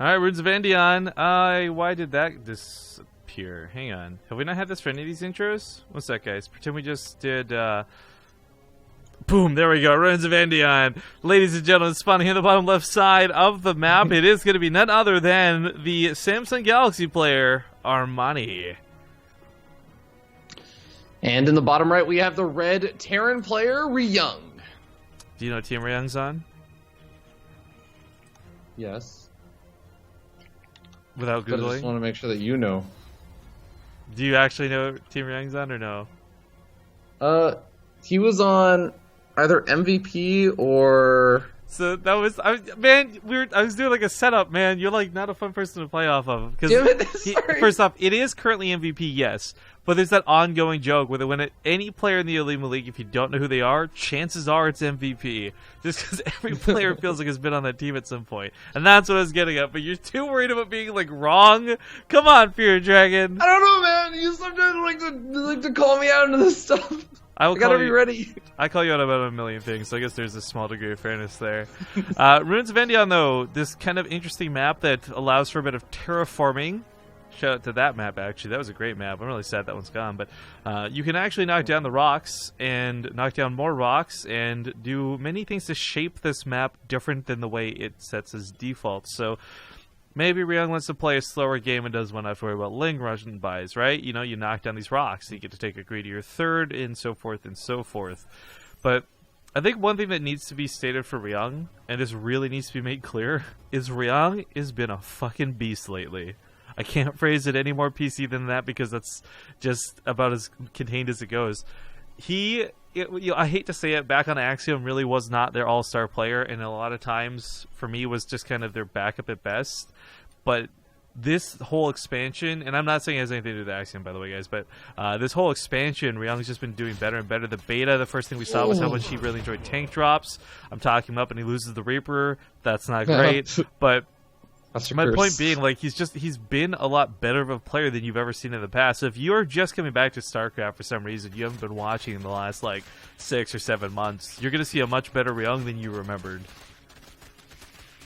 Alright, Runes of Andeon. Why did that disappear? Hang on. Have we not had this for any of these intros? What's that, guys? Pretend we just did, boom, there we go. Runes of Andeon. Ladies and gentlemen, spawning in the bottom left side of the map. It is going to be none other than the Samsung Galaxy player, Armani. And in the bottom right, we have the red Terran player, Ryung. Do you know what team Ryung's on? Yes. Without But I Googling? just want to make sure that you know. Do you actually know what team Ryung's on or no? He was on either MVP or... So that was, I was doing like a setup, man. You're like not a fun person to play off of. Because first off, it is currently MVP, yes. But there's that ongoing joke where when any player in the Olimoleague, if you don't know who they are, chances are it's MVP. Just because every player feels like has been on that team at some point. And that's what I was getting at. But you're too worried about being like wrong? Come on, Fear Dragon. I don't know, man. You sometimes like to call me out into this stuff. I gotta be ready. I call you out about a million things, so I guess there's a small degree of fairness there. Runes of Andeon, though, this kind of interesting map that allows for a bit of terraforming. Shout out to that map, actually. That was a great map. I'm really sad that one's gone. But you can actually knock down the rocks and knock down more rocks and do many things to shape this map different than the way it sets as default. So maybe Ryung wants to play a slower game and doesn't want to have to worry about lane Russian buys, right? You know, you knock down these rocks, and you get to take a greedier third, and so forth and so forth. But I think one thing that needs to be stated for Ryung, and this really needs to be made clear, is Ryung has been a fucking beast lately. I can't phrase it any more PC than that because that's just about as contained as it goes. I hate to say it, back on Axiom really was not their all-star player, and a lot of times for me was just kind of their backup at best. But this whole expansion, and I'm not saying it has anything to do with Axiom, by the way, guys, but this whole expansion, Ryung's just been doing better and better. The beta, the first thing we saw was how much he really enjoyed tank drops. I'm talking him up, and he loses the Reaper. That's not great, but my point being, like, he's been a lot better of a player than you've ever seen in the past. So if you're just coming back to StarCraft for some reason, you haven't been watching in the last, like, 6 or 7 months, you're going to see a much better Ryung than you remembered.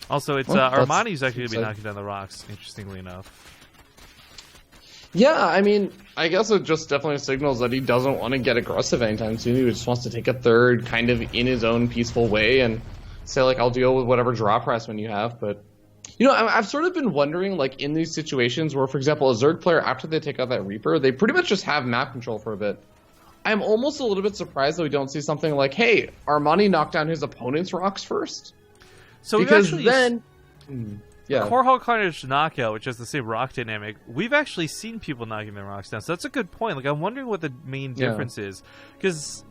Also, it's Armani's actually going to be knocking down the rocks, interestingly enough. Yeah, I mean, I guess it just definitely signals that he doesn't want to get aggressive anytime soon. He just wants to take a third kind of in his own peaceful way and say, like, I'll deal with whatever draw press when you have, but... You know, I've sort of been wondering, like, in these situations where, for example, a Zerg player, after they take out that Reaper, they pretty much just have map control for a bit. I'm almost a little bit surprised that we don't see something like, hey, Armani knocked down his opponent's rocks first. So because then... Yeah. Core Hall Carnage Knockout, which has the same rock dynamic, we've actually seen people knocking their rocks down. So that's a good point. Like, I'm wondering what the main difference is. Because...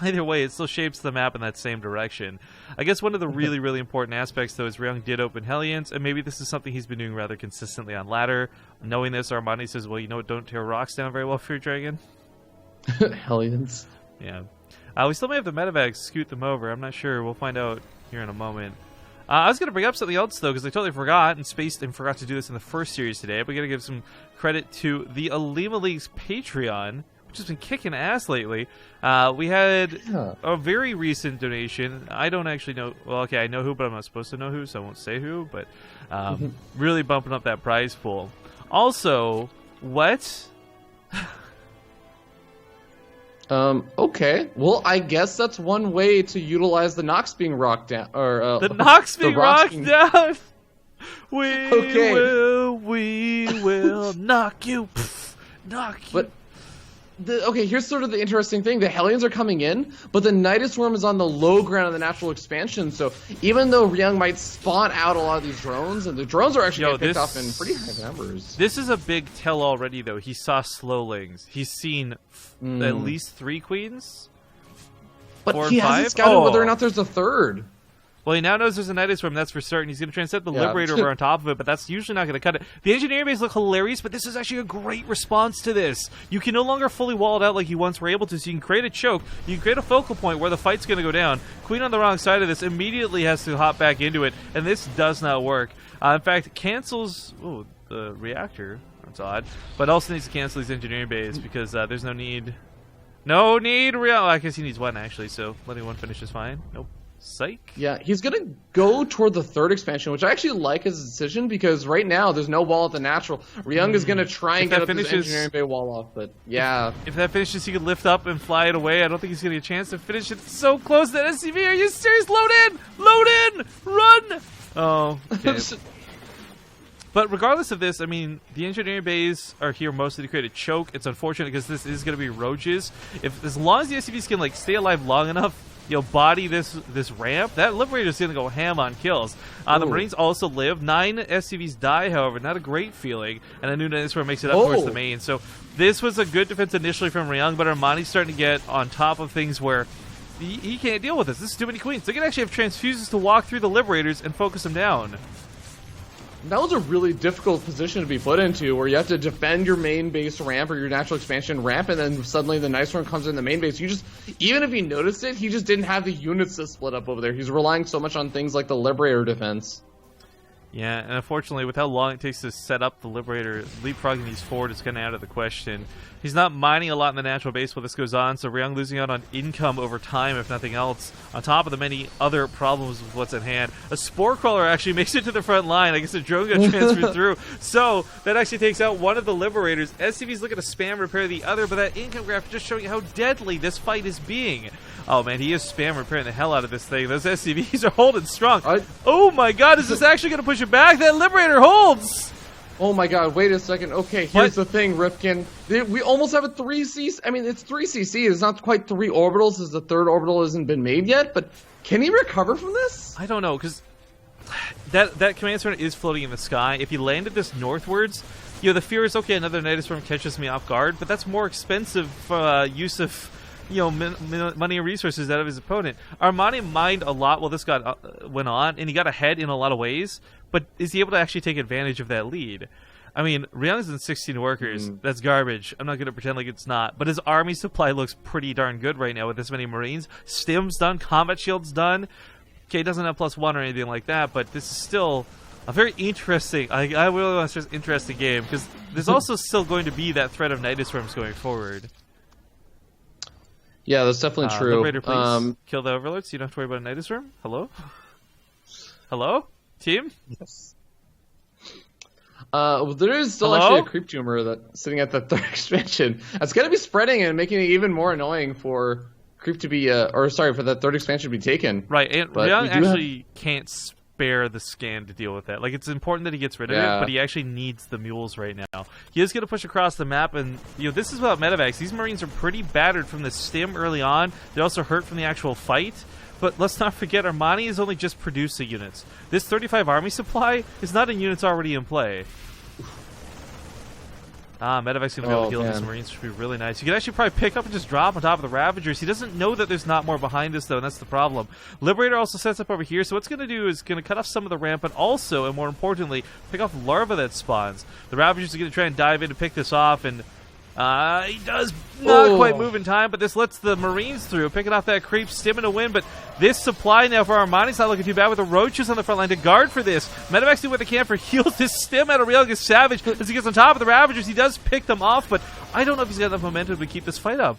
either way, it still shapes the map in that same direction. I guess one of the really, really important aspects, though, is Ryung did open Hellions, and maybe this is something he's been doing rather consistently on ladder. Knowing this, Armani says, well, you know what, don't tear rocks down very well for your dragon. Hellions. Yeah. We still may have the medevacs scoot them over. I'm not sure. We'll find out here in a moment. I was going to bring up something else, though, because I totally forgot and spaced and forgot to do this in the first series today. But we got to give some credit to the Olimoleague's Patreon, which has been kicking ass lately. We had a very recent donation. I don't actually know. Well, okay, I know who, but I'm not supposed to know who, so I won't say who. But really bumping up that prize pool. Also, what? Okay. Well, I guess that's one way to utilize the Nox being rocked down. Or the Nox being rocked down. We will knock you. Knock you. But okay, here's sort of the interesting thing. The Hellions are coming in, but the Nidus Worm is on the low ground of the natural expansion, so even though Ryung might spawn out a lot of these drones, and the drones are actually getting picked off in pretty high numbers. This is a big tell already, though. He saw slowlings. He's seen at least 3 queens? But 4 he and 5? hasn't scouted whether or not there's a third. Well, he now knows there's a Nidus Worm, that's for certain. He's going to transcend the Liberator over on top of it, but that's usually not going to cut it. The engineering base look hilarious, but this is actually a great response to this. You can no longer fully wall it out like you once were able to, so you can create a choke. You can create a focal point where the fight's going to go down. Queen on the wrong side of this immediately has to hop back into it, and this does not work. In fact, it cancels the reactor. That's odd. But also needs to cancel these engineering bays because there's no need. No need! I guess he needs one, actually, so letting one finish is fine. Nope. Psych. Yeah, he's going to go toward the third expansion, which I actually like as a decision because right now there's no wall at the natural. Ryung is going to try and get up this engineering bay wall off, but yeah. If that finishes, he could lift up and fly it away. I don't think he's going to get a chance to finish it. So close to that SCV. Are you serious? Load in! Load in! Run! Oh, okay. But regardless of this, I mean, the engineering bays are here mostly to create a choke. It's unfortunate because this is going to be roaches. As long as the SCVs can like stay alive long enough, body this ramp, that Liberator is going to go ham on kills. The Marines also live. 9 SCVs die, however, not a great feeling. And a new Nightmare makes it up towards the main. So this was a good defense initially from Ryung, but Armani's starting to get on top of things where he can't deal with this. This is too many queens. They can actually have transfuses to walk through the Liberators and focus them down. That was a really difficult position to be put into, where you have to defend your main base ramp or your natural expansion ramp, and then suddenly the nice one comes in the main base. Even if he noticed it, he just didn't have the units to split up over there. He's relying so much on things like the Liberator defense. Yeah, and unfortunately, with how long it takes to set up the Liberator, leapfrogging these forward is kind of out of the question. He's not mining a lot in the natural base while this goes on, so Ryung losing out on income over time, if nothing else, on top of the many other problems with what's at hand. A Spore Crawler actually makes it to the front line. I guess a drone got transferred through. So, that actually takes out one of the Liberators. SCV's looking to spam repair the other, but that income graph just showing how deadly this fight is being. Oh man, he is spam repairing the hell out of this thing. Those SCVs are holding strong. Oh my god, is this actually going to push it back? That Liberator holds! Oh my god, wait a second. Okay, here's the thing, Ripken. We almost have a 3CC. I mean, it's 3CC. It's not quite 3 orbitals as the third orbital hasn't been made yet, but can he recover from this? I don't know, because that command center is floating in the sky. If he landed this northwards, the fear is, okay, another Nidus Storm catches me off guard, but that's more expensive use of money and resources out of his opponent. Armani mined a lot while this went on, and he got ahead in a lot of ways, but is he able to actually take advantage of that lead? I mean, Ryung's in 16 workers. That's garbage. I'm not going to pretend like it's not. But his army supply looks pretty darn good right now with this many Marines. Stim's done. Combat Shield's done. Okay, it doesn't have +1 or anything like that, but this is still a very interesting, I really want to stress interesting game, because there's also still going to be that threat of Nidus Storms going forward. Yeah, that's definitely true. Liberator, please kill the Overlords. You don't have to worry about a Nidus Storm. Hello? Hello? Team? Yes. Well, there is still actually a creep tumor that's sitting at the third expansion. That's going to be spreading and making it even more annoying for creep to be, for that third expansion to be taken. Right, and Ryung actually can't spare the scan to deal with that. Like, it's important that he gets rid of it, but he actually needs the mules right now. He is going to push across the map, and this is without medevacs. These Marines are pretty battered from the stim early on. They're also hurt from the actual fight. But let's not forget, Armani is only just producing units. This 35 army supply is not in units already in play. Medevac's going to be able to heal these Marines, which would be really nice. You can actually probably pick up and just drop on top of the Ravagers. He doesn't know that there's not more behind us, though, and that's the problem. Liberator also sets up over here, so what's going to do is going to cut off some of the ramp, but also, and more importantly, pick off larva that spawns. The Ravagers are going to try and dive in to pick this off, and he does not quite move in time, but this lets the Marines through, picking off that creep, stimming a win, but this supply now for Armani's not looking too bad with the Roaches on the front line to guard for this. Medevacs do what they can for heals. This stim out of Ryung is savage as he gets on top of the Ravagers. He does pick them off, but I don't know if he's got enough momentum to keep this fight up.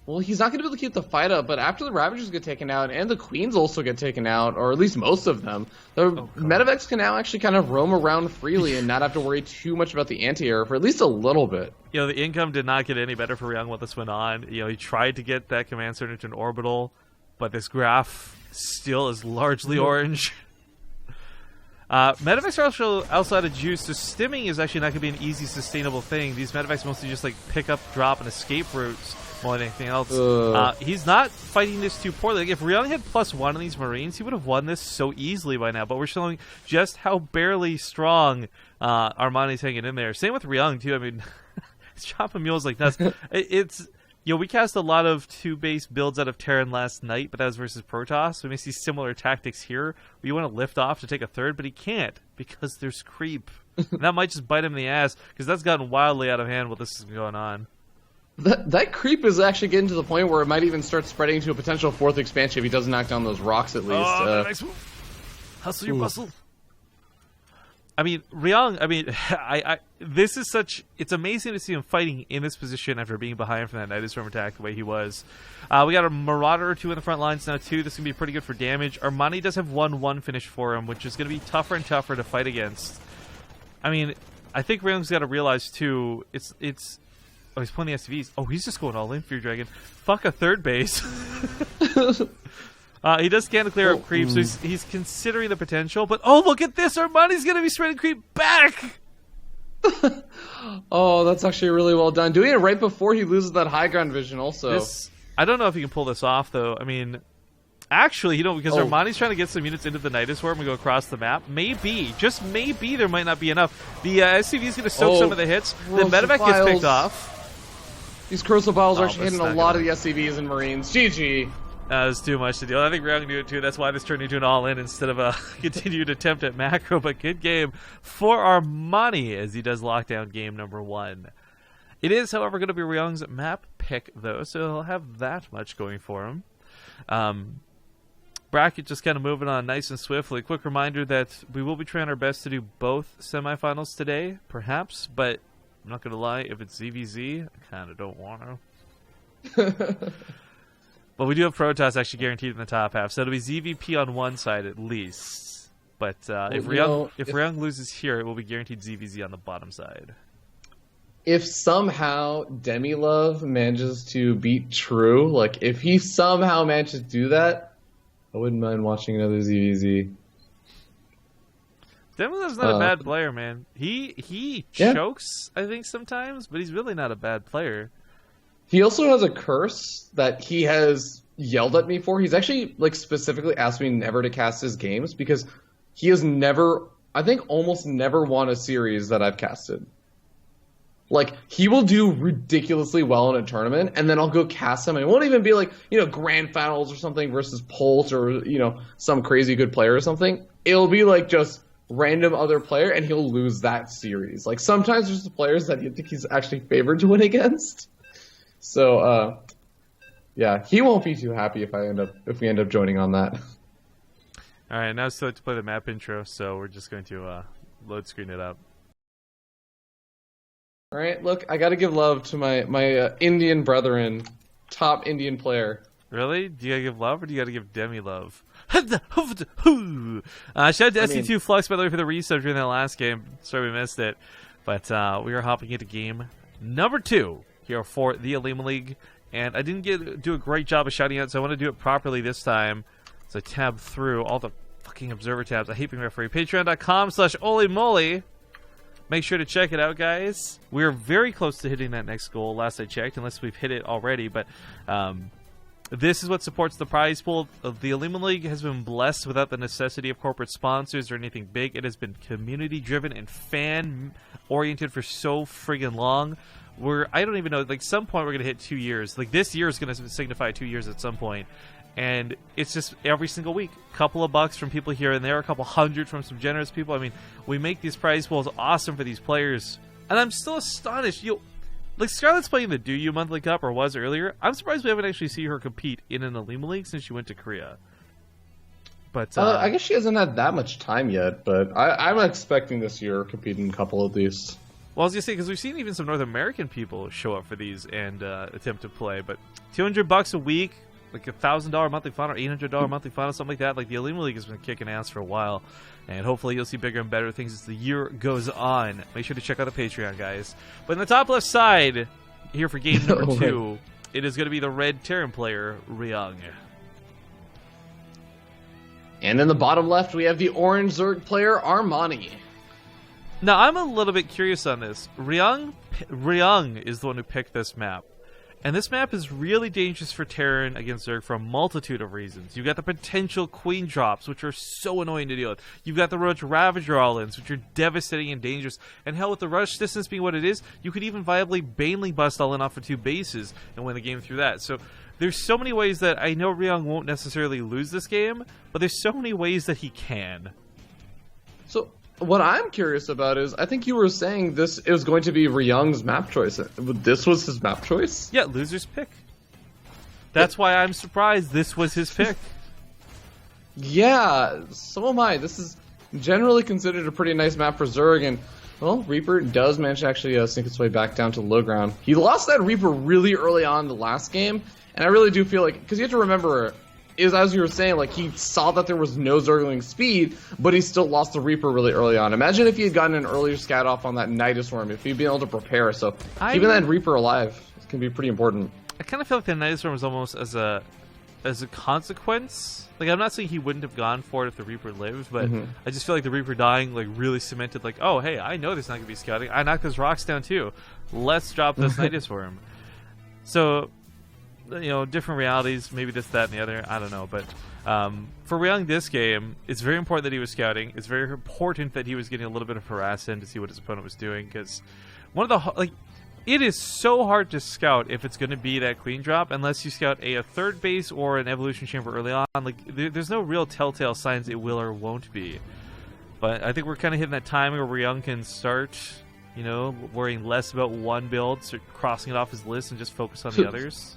Well, he's not going to be able to keep the fight up, but after the Ravagers get taken out, and the Queens also get taken out, or at least most of them, the Medevacs can now actually kind of roam around freely and not have to worry too much about the anti-air for at least a little bit. The income did not get any better for Ryung while this went on. He tried to get that command center into an orbital, but this graph still is largely orange. Medevacs are also outside of juice, so stimming is actually not going to be an easy, sustainable thing. These Medevacs mostly just like pick up, drop, and escape routes more than anything else. He's not fighting this too poorly. Like, if Ryung had +1 on these Marines, he would have won this so easily by now, but we're showing just how barely strong Armani's hanging in there. Same with Ryung, too. I mean, he's chopping mules like nuts. We cast a lot of 2-base builds out of Terran last night, but that was versus Protoss, so we may see similar tactics here, where you want to lift off to take a third, but he can't, because there's creep. And that might just bite him in the ass, because that's gotten wildly out of hand while this is going on. That creep is actually getting to the point where it might even start spreading to a potential 4th expansion if he doesn't knock down those rocks at least. Hustle your muscle. I mean, Ryung, this is it's amazing to see him fighting in this position after being behind from that Nidus Storm attack the way he was. We got a Marauder or two in the front lines now, too. This is going to be pretty good for damage. Armani does have 1-1 finish for him, which is going to be tougher and tougher to fight against. I mean, I think Ryung's got to realize, too, oh, he's pulling the SCVs. Oh, he's just going all in, Fear Dragon. Fuck a third base. He does scan to clear up creep, so he's considering the potential. But, oh, look at this! Armani's going to be spreading creep back! Oh, that's actually really well done. Doing it right before he loses that high ground vision also. I don't know if he can pull this off, though. I mean, actually, because Armani's trying to get some units into the Nidus Swarm and go across the map. Maybe, just maybe, there might not be enough. The SCV's going to soak some of the hits. The medevac gets picked off. These corrosive vials are actually hitting a lot of the SCVs and Marines. GG. That was too much to deal. I think Ryung knew it too. That's why this turned into an all-in instead of a continued attempt at macro. But good game for Armani as he does lockdown game number 1. It is, however, going to be Ryung's map pick, though, so he'll have that much going for him. Bracket just kind of moving on nice and swiftly. Quick reminder that we will be trying our best to do both semifinals today, perhaps, but I'm not going to lie, if it's ZVZ, I kind of don't want to. Well, we do have Protoss actually guaranteed in the top half, so it'll be ZVP on one side at least. But if Ryung loses here, it will be guaranteed ZVZ on the bottom side. If somehow Demilove manages to beat True, like if he somehow manages to do that, I wouldn't mind watching another ZVZ. Demilove's not a bad player, man. He chokes, I think, sometimes, but he's really not a bad player. He also has a curse that he has yelled at me for. He's actually specifically asked me never to cast his games because he has never, I think almost never won a series that I've casted. He will do ridiculously well in a tournament, and then I'll go cast him, and it won't even be grand finals or something versus Pulse or, some crazy good player or something. It'll be just random other player, and he'll lose that series. Sometimes there's the players that you think he's actually favored to win against. So, yeah, he won't be too happy if we end up joining on that. All right, now it's time to play the map intro, so we're just going to load screen it up. All right, look, I got to give love to my Indian brethren, top Indian player. Really? Do you got to give love, or do you got to give Demi love? Shout out to SC2 Flux, by the way, for the resub during that last game. Sorry we missed it, but we are hopping into game number 2. Here for the Olimoleague, and I didn't do a great job of shouting out, so I want to do it properly this time. So I tab through all the fucking observer tabs. I hate being referee. Patreon.com/Olimoleague. Make sure to check it out, guys. We're very close to hitting that next goal, last I checked, unless we've hit it already, but this is what supports the prize pool. The Olimoleague has been blessed without the necessity of corporate sponsors or anything big. It has been community-driven and fan-oriented for so friggin' long. I don't even know, some point we're going to hit 2 years. This year is going to signify 2 years at some point. And it's just every single week. Couple of bucks from people here and there, a couple hundred from some generous people. I mean, we make these prize pools awesome for these players. And I'm still astonished. Scarlett's playing the Do You Monthly Cup, or was earlier. I'm surprised we haven't actually seen her compete in an Olimoleague since she went to Korea. But I guess she hasn't had that much time yet, but I'm expecting this year competing in a couple of these. Well, I was going to say, because we've seen even some North American people show up for these and attempt to play, but $200 a week, $1,000 monthly final, $800 monthly final, something like that. The Olimoleague has been kicking ass for a while, and hopefully you'll see bigger and better things as the year goes on. Make sure to check out the Patreon, guys. But in the top left side, here for game number 2, it is going to be the red Terran player, Ryung. And in the bottom left, we have the orange Zerg player, Armani. Now, I'm a little bit curious on this. Ryung is the one who picked this map. And this map is really dangerous for Terran against Zerg for a multitude of reasons. You've got the potential Queen drops, which are so annoying to deal with. You've got the Roach Ravager all-ins, which are devastating and dangerous. And hell, with the rush distance being what it is, you could even viably Baneling bust all-in off of 2 bases and win the game through that. So there's so many ways that I know Ryung won't necessarily lose this game, but there's so many ways that he can. So what I'm curious about is, I think you were saying this is going to be Ryung's map choice. This was his map choice? Yeah, loser's pick. That's why I'm surprised this was his pick. Yeah, so am I. This is generally considered a pretty nice map for Zerg, and well, Reaper does manage to actually sneak its way back down to the low ground. He lost that Reaper really early on in the last game, and I really do feel like, because you have to remember, is as you were saying, like he saw that there was no Zergling speed, but he still lost the Reaper really early on. Imagine if he had gotten an earlier scout off on that Nidus Worm, if he'd been able to prepare. So keeping that Reaper alive can be pretty important. I kind of feel like the Nidus Worm was almost as a consequence. Like, I'm not saying he wouldn't have gone for it if the Reaper lived, but I just feel like the Reaper dying like really cemented, like, oh hey, I know there's not gonna be scouting. I knocked those rocks down too. Let's drop this Nidus Worm. So, you know, different realities, maybe this, that, and the other. I don't know, but for Ryung this game, it's very important that he was scouting. It's very important that he was getting a little bit of harass in to see what his opponent was doing, because one of the it is so hard to scout if it's going to be that queen drop unless you scout a third base or an evolution chamber early on. Like, there's no real telltale signs it will or won't be. But I think we're kind of hitting that time where Ryung can start, you know, worrying less about one build, start crossing it off his list, and just focus on the others.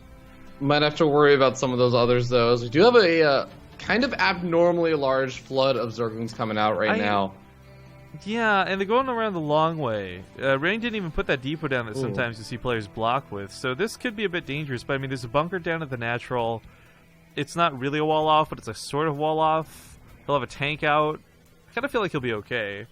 Might have to worry about some of those others, though, as we do have a kind of abnormally large flood of Zerglings coming out right now. Yeah, and they're going around the long way. Ryung didn't even put that depot down that sometimes you see players block with, so this could be a bit dangerous. But I mean, there's a bunker down at the natural. It's not really a wall off, but it's a sort of wall off. He'll have a tank out. I kind of feel like he'll be okay.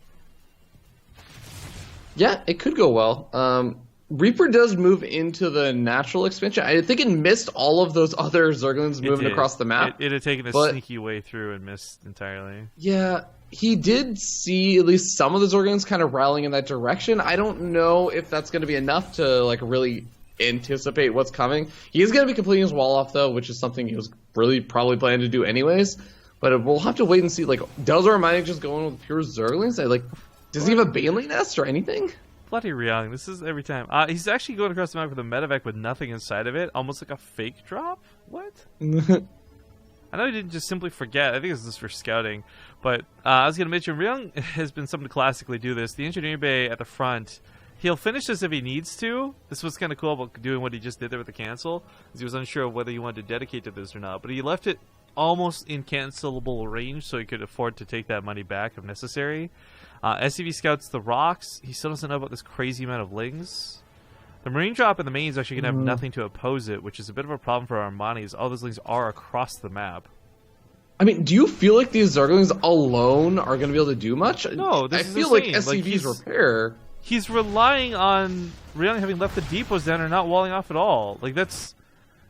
Yeah, it could go well. Reaper does move into the natural expansion. I think it missed all of those other Zerglings moving across the map. It had taken a sneaky way through and missed entirely. Yeah, he did see at least some of the Zerglings kind of rallying in that direction. I don't know if that's going to be enough to like really anticipate what's coming. He is going to be completing his wall off, though, which is something he was really probably planning to do anyways. But we'll have to wait and see. Like, does Armani just go in with pure Zerglings? Like, does he have a Baneling Nest or anything? Bloody Ryung, this is every time. He's actually going across the map with a medevac with nothing inside of it, almost like a fake drop? What? I know he didn't just simply forget. I think it's just for scouting. But I was going to mention, Ryung has been something to classically do this. The engineering bay at the front, he'll finish this if he needs to. This was kind of cool about doing what he just did there with the cancel, because he was unsure of whether he wanted to dedicate to this or not. But he left it almost in cancelable range, so he could afford to take that money back if necessary. SCV scouts the rocks. He still doesn't know about this crazy amount of lings. The marine drop in the main is actually going to have nothing to oppose it, which is a bit of a problem for Armani, as all those lings are across the map. I mean, do you feel like these Zerglings alone are going to be able to do much? No, I feel like SCV's repair. He's relying on Ryung having left the depots down or not walling off at all. Like, that's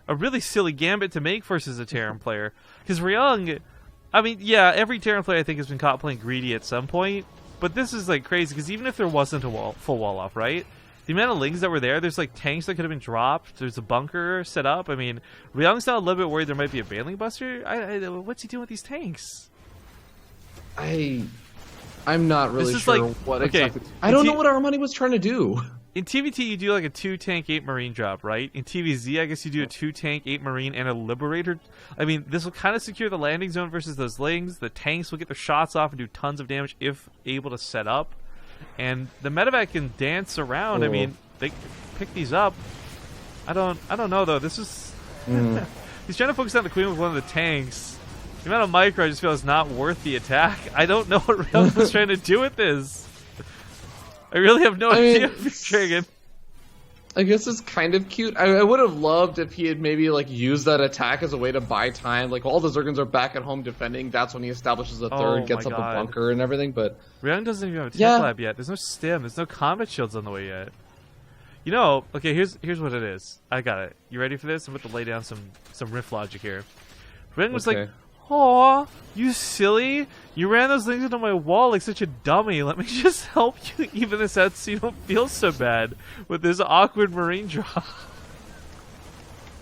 a really silly gambit to make versus a Terran player. Because Ryung, I mean, yeah, every Terran player I think has been caught playing greedy at some point. But this is like crazy, because even if there wasn't a full wall off, right? The amount of lings that were there's like tanks that could have been dropped. There's a bunker set up. I mean, Ryung's not a little bit worried there might be a Baneling Buster. What's he doing with these tanks? I'm not really sure like, what exactly. I don't know what Armani was trying to do. In TvT, you do like a 2-tank, 8-marine drop, right? In TvZ, I guess you do a 2-tank, 8-marine, and a Liberator. I mean, this will kind of secure the landing zone versus those lings. The tanks will get their shots off and do tons of damage if able to set up. And the medevac can dance around. I mean, they pick these up. I don't know, though. This is... He's trying to focus on the queen with one of the tanks. The amount of micro I just feel is not worth the attack. I don't know what Ryung was trying to do with this. I really have no idea if he's triggering. I guess it's kind of cute. I would have loved if he had maybe like used that attack as a way to buy time. Like, while all the Zerglings are back at home defending, that's when he establishes a third, gets up a bunker and everything. But Ryung doesn't even have a tech lab yet. There's no stim. There's no combat shields on the way yet. You know, okay, here's what it is. I got it. You ready for this? I'm about to lay down some riff logic here. Ryung was like, "Aw, you silly! You ran those things into my wall like such a dummy. Let me just help you even this out so you don't feel so bad with this awkward marine drop."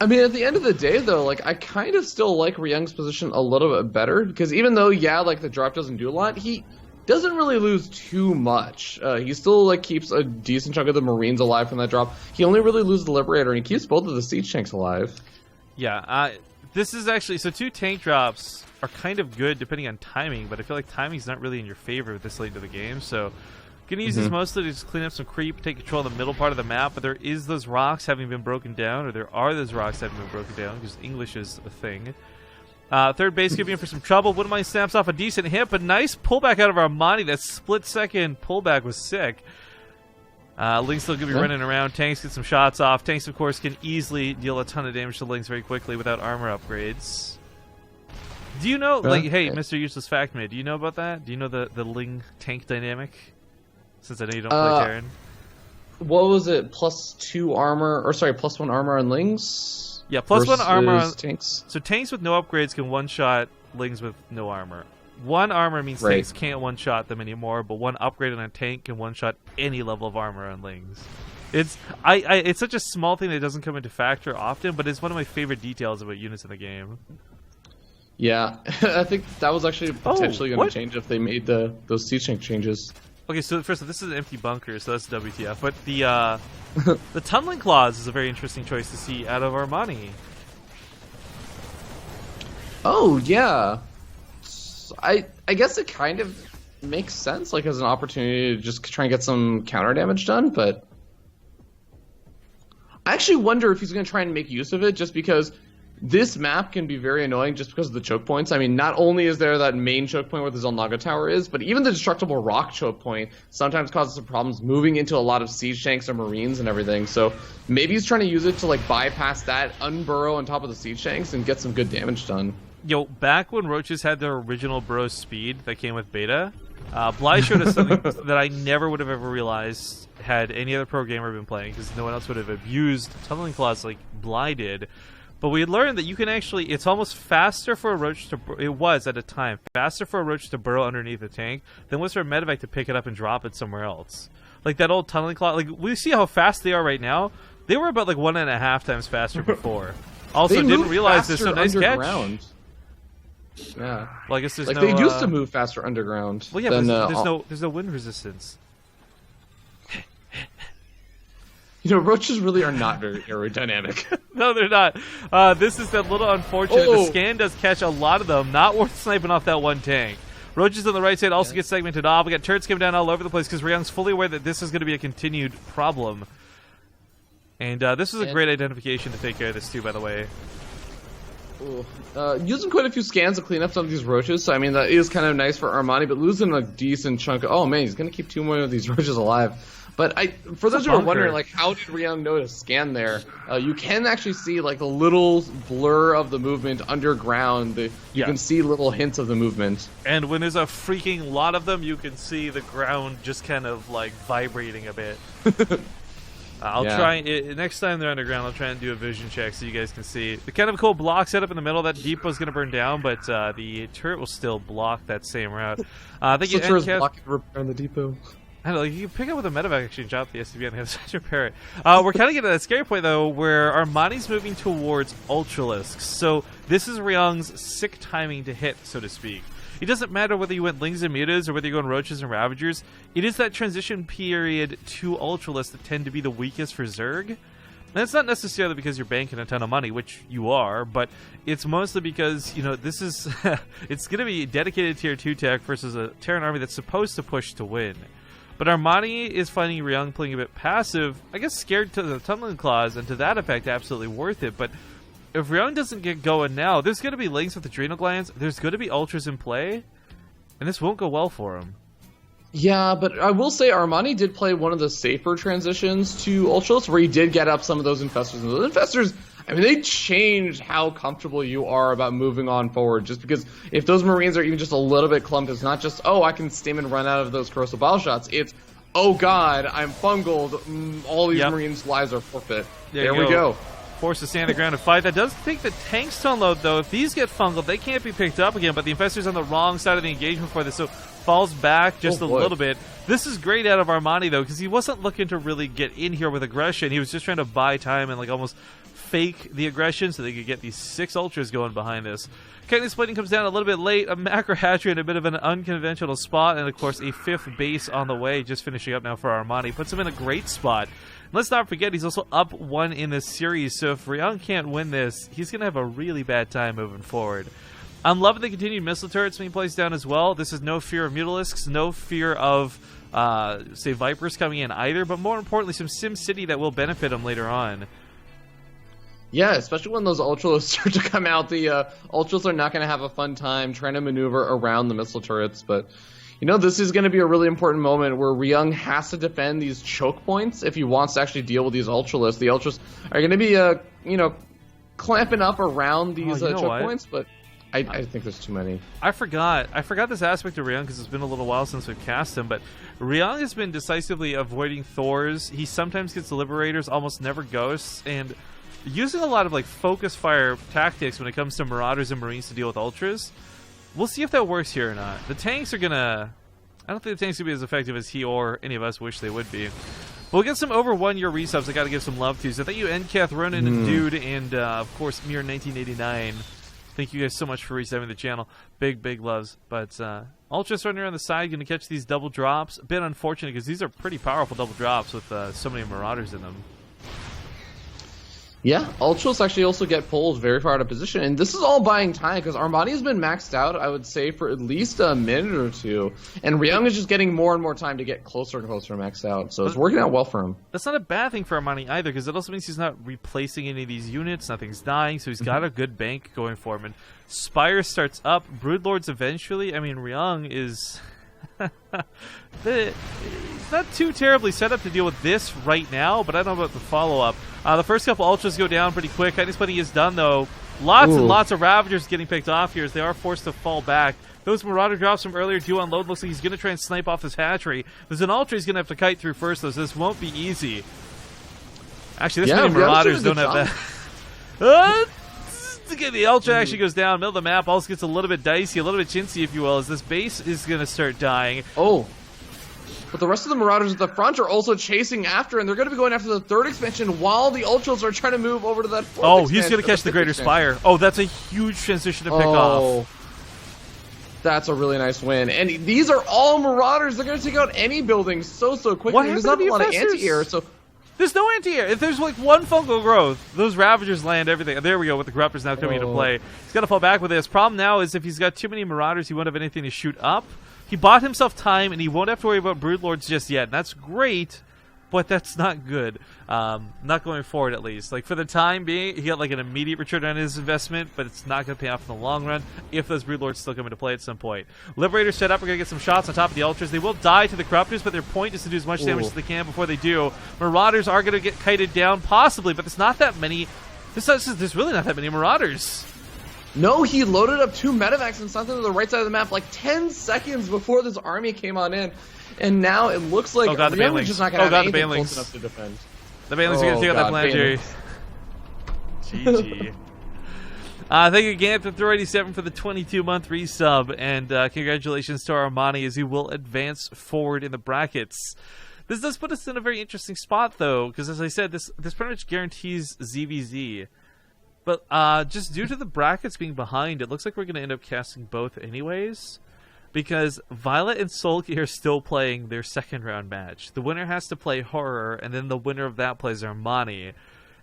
I mean, at the end of the day, though, like, I kind of still like Ryung's position a little bit better, because even though, yeah, like, the drop doesn't do a lot, he doesn't really lose too much. He still, like, keeps a decent chunk of the Marines alive from that drop. He only really loses the Liberator, and he keeps both of the Siege Tanks alive. Yeah, this is actually... So 2 tank drops are kind of good depending on timing, but I feel like timing's not really in your favor this late into the game, so... Gonna use this mostly to just clean up some creep, take control of the middle part of the map, but there is those rocks having been broken down, or there are those rocks having been broken down, because English is a thing. Third base could be in for some trouble. Wouldn't mind snaps off a decent hit, but nice pullback out of Armani. That split-second pullback was sick. Link still going to be running around. Tanks get some shots off. Tanks, of course, can easily deal a ton of damage to Links very quickly without armor upgrades. Do you know, like, hey, Mr. Useless Fact Mid, do you know about that? Do you know the Ling tank dynamic? Since I know you don't play Terran. What was it? +2 armor, or sorry, +1 armor on Lings? Yeah, +1 armor on tanks. So tanks with no upgrades can one-shot Lings with no armor. 1 armor means tanks can't one-shot them anymore, but 1 upgrade on a tank can one-shot any level of armor on Lings. It's it's such a small thing that doesn't come into factor often, but it's one of my favorite details about units in the game. Yeah, I think that was actually potentially going to change if they made those siege tank changes. Okay, so first of all, this is an empty bunker, so that's WTF. But the tunneling claws is a very interesting choice to see out of Armani. Oh yeah, I guess it kind of makes sense, like as an opportunity to just try and get some counter damage done. But I actually wonder if he's going to try and make use of it, just because this map can be very annoying just because of the choke points. I mean, not only is there that main choke point where the Zelnaga Tower is, but even the destructible rock choke point sometimes causes some problems moving into a lot of siege tanks or marines and everything. So maybe he's trying to use it to like bypass that, unburrow on top of the siege tanks, and get some good damage done. Yo, back when Roaches had their original burrow speed that came with beta, Bly showed us something that I never would have ever realized had any other pro gamer been playing, because no one else would have abused tunneling claws like Bly did. But we learned that you can actually, it's almost faster for a Roach to, it was at a time, faster for a Roach to burrow underneath a tank than was for a medevac to pick it up and drop it somewhere else. Like that old tunneling claw, like we see how fast they are right now. They were about like 1.5 times faster before. Also, didn't realize this, so nice catch. Yeah. Well, I guess there's like no, they used to move faster underground. Well, yeah, than, but there's no wind resistance. You know, roaches really are not very aerodynamic. No, they're not. This is that little unfortunate. The scan does catch a lot of them. Not worth sniping off that one tank. Roaches on the right side also get segmented off. We got turrets coming down all over the place because Ryung's fully aware that this is going to be a continued problem. And this is a great identification to take care of this too, by the way. Using quite a few scans to clean up some of these roaches, so I mean that is kind of nice for Armani, but losing a decent chunk of, oh man, he's gonna keep 2 more of these roaches alive. But for those who are wondering, like, how did Ryung know to scan there? You can actually see like the little blur of the movement underground. You can see little hints of the movement. And when there's a freaking lot of them, you can see the ground just kind of like vibrating a bit. I'll try, next time they're underground, I'll try and do a vision check so you guys can see. The kind of cool block setup in the middle, that depot is going to burn down, but the turret will still block that same route. I think you blocking repair on the depot. I don't know, you can pick up with a medevac actually and drop the SCV on the other side to repair it. We're kind of getting to that scary point, though, where Armani's moving towards Ultralisks. So this is Ryung's sick timing to hit, so to speak. It doesn't matter whether you went Lings and Mutas or whether you're going Roaches and Ravagers. It is that transition period to Ultralisks that tend to be the weakest for Zerg. And it's not necessarily because you're banking a ton of money, which you are, but it's mostly because, you know, this is it's going to be dedicated tier 2 tech versus a Terran army that's supposed to push to win. But Armani is finding Ryung playing a bit passive, I guess scared to the tunneling claws, and to that effect, absolutely worth it. But if Ryung doesn't get going now, there's going to be Lings with adrenal glands, there's going to be Ultras in play, and this won't go well for him. Yeah, but I will say Armani did play one of the safer transitions to Ultras, where he did get up some of those infestors. And those infestors, I mean, they changed how comfortable you are about moving on forward. Just because if those Marines are even just a little bit clumped, it's not just, oh, I can stim and run out of those corrosive bile shots. It's, oh god, I'm fungled. All these Marines' lives are forfeit. There we go. Forced to stand the ground and fight. That does take the tanks to unload, though. If these get fungled, they can't be picked up again, but the infestor's on the wrong side of the engagement for this, so falls back just a little bit. This is great out of Armani, though, because he wasn't looking to really get in here with aggression. He was just trying to buy time and like almost fake the aggression so they could get these 6 Ultras going behind this. Chitin splitting comes down a little bit late. A macro hatchery in a bit of an unconventional spot, and of course a 5th base on the way, just finishing up now for Armani. Puts him in a great spot. Let's not forget, he's also up 1 in this series, so if Ryung can't win this, he's going to have a really bad time moving forward. I'm loving the continued missile turrets being placed down as well. This is no fear of Mutalisks, no fear of, say, Vipers coming in either, but more importantly, some Sim City that will benefit him later on. Yeah, especially when those Ultras start to come out. The Ultras are not going to have a fun time trying to maneuver around the missile turrets. But, you know, this is going to be a really important moment where Ryung has to defend these choke points if he wants to actually deal with these Ultras. The Ultras are going to be, you know, clamping up around these choke points, but I think there's too many. I forgot this aspect of Ryung because it's been a little while since we've cast him, but Ryung has been decisively avoiding Thors. He sometimes gets Liberators, almost never Ghosts, and using a lot of like focus fire tactics when it comes to Marauders and Marines to deal with Ultras. We'll see if that works here or not. The tanks are gonna... I don't think the tanks will be as effective as he or any of us wish they would be. We'll get some over 1 year resubs I gotta give some love to. So thank you, Endcath, Ronan, and Dude, and of course, Mir1989. Thank you guys so much for resubbing the channel. Big, big loves. But Ultras running around the side, going to catch these double drops. A bit unfortunate because these are pretty powerful double drops with so many Marauders in them. Yeah, Ultras actually also get pulled very far out of position, and this is all buying time because Armani has been maxed out, I would say, for at least a minute or two, and Ryung is just getting more and more time to get closer and closer to max out, so it's working out well for him. That's not a bad thing for Armani either, because it also means he's not replacing any of these units, nothing's dying, so he's got a good bank going for him, and Spire starts up, Broodlords eventually. I mean, Ryung is... He's not too terribly set up to deal with this right now, but I don't know about the follow-up. The first couple Ultras go down pretty quick. Kindness Buddy is done, though. Lots and lots of Ravagers getting picked off here as they are forced to fall back. Those Marauder drops from earlier do unload. Looks like he's going to try and snipe off this hatchery. There's an Ultra he's going to have to kite through first, though, so this won't be easy. Actually, this many Marauders don't have that. Again, the Ultra actually goes down. Middle of the map also gets a little bit dicey, a little bit chintzy, if you will, as this base is going to start dying. Oh. But the rest of the Marauders at the front are also chasing after, and they're going to be going after the third expansion while the Ultras are trying to move over to that fourth expansion. He's going to catch the Greater Spire. Oh, that's a huge transition to pick off. That's a really nice win. And these are all Marauders. They're going to take out any building so quickly. There's not a lot of anti-air, so... There's no anti-air. If there's like one fungal growth, those Ravagers land everything. There we go, with the Corruptors now coming into play. He's got to fall back with this. Problem now is if he's got too many Marauders, he won't have anything to shoot up. He bought himself time, and he won't have to worry about Broodlords just yet. And that's great, but that's not good. Not going forward, at least. Like, for the time being, he got like an immediate return on his investment, but it's not going to pay off in the long run if those Broodlords still come into play at some point. Liberators set up. We're going to get some shots on top of the Ultras. They will die to the Corruptors, but their point is to do as much damage as they can before they do. Marauders are going to get kited down, possibly, but there's not that many. There's really not that many Marauders. No, he loaded up 2 medevacs and something to the right side of the map like 10 seconds before this army came on in. And now it looks like Ryung is just not going to have anything close enough to defend. The Banelings are going to take out that planetary. GG. Thank you again for Thor87 for the 22-month resub. And congratulations to our Armani as he will advance forward in the brackets. This does put us in a very interesting spot, though, because as I said, this pretty much guarantees ZVZ. But just due to the brackets being behind, it looks like we're going to end up casting both anyways. Because Violet and Soul Gear are still playing their second round match. The winner has to play Horror, and then the winner of that plays Armani.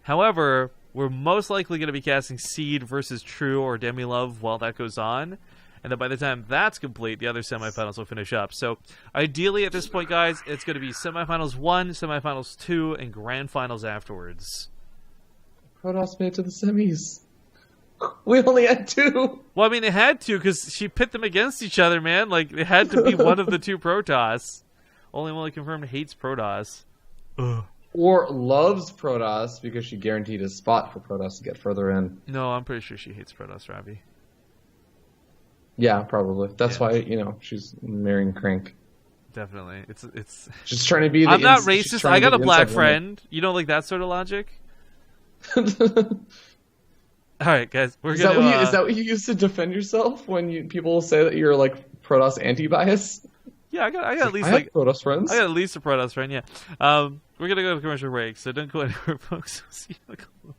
However, we're most likely going to be casting Seed versus True or Demilove while that goes on. And then by the time that's complete, the other semifinals will finish up. So ideally at this point, guys, it's going to be semifinals 1, semifinals 2, and grand finals afterwards. Protoss made it to the semis. We only had 2. Well, I mean, it had to because she pit them against each other, man. Like, it had to be one of the 2 Protoss. Only confirmed hates Protoss. Ugh. Or loves Protoss because she guaranteed a spot for Protoss to get further in. No, I'm pretty sure she hates Protoss, Robbie. Yeah, probably. That's why, you know, she's marrying Crank. Definitely. It's just trying to be the I'm not racist. I got a black friend. You don't like that sort of logic? All right, guys. Is that what you use to defend yourself when people say that you're like Protoss anti-bias? Yeah, I got at least Protoss friends. I got at least a Protoss friend. Yeah. We're gonna go to commercial break, so don't go anywhere, folks. We'll see you in a couple.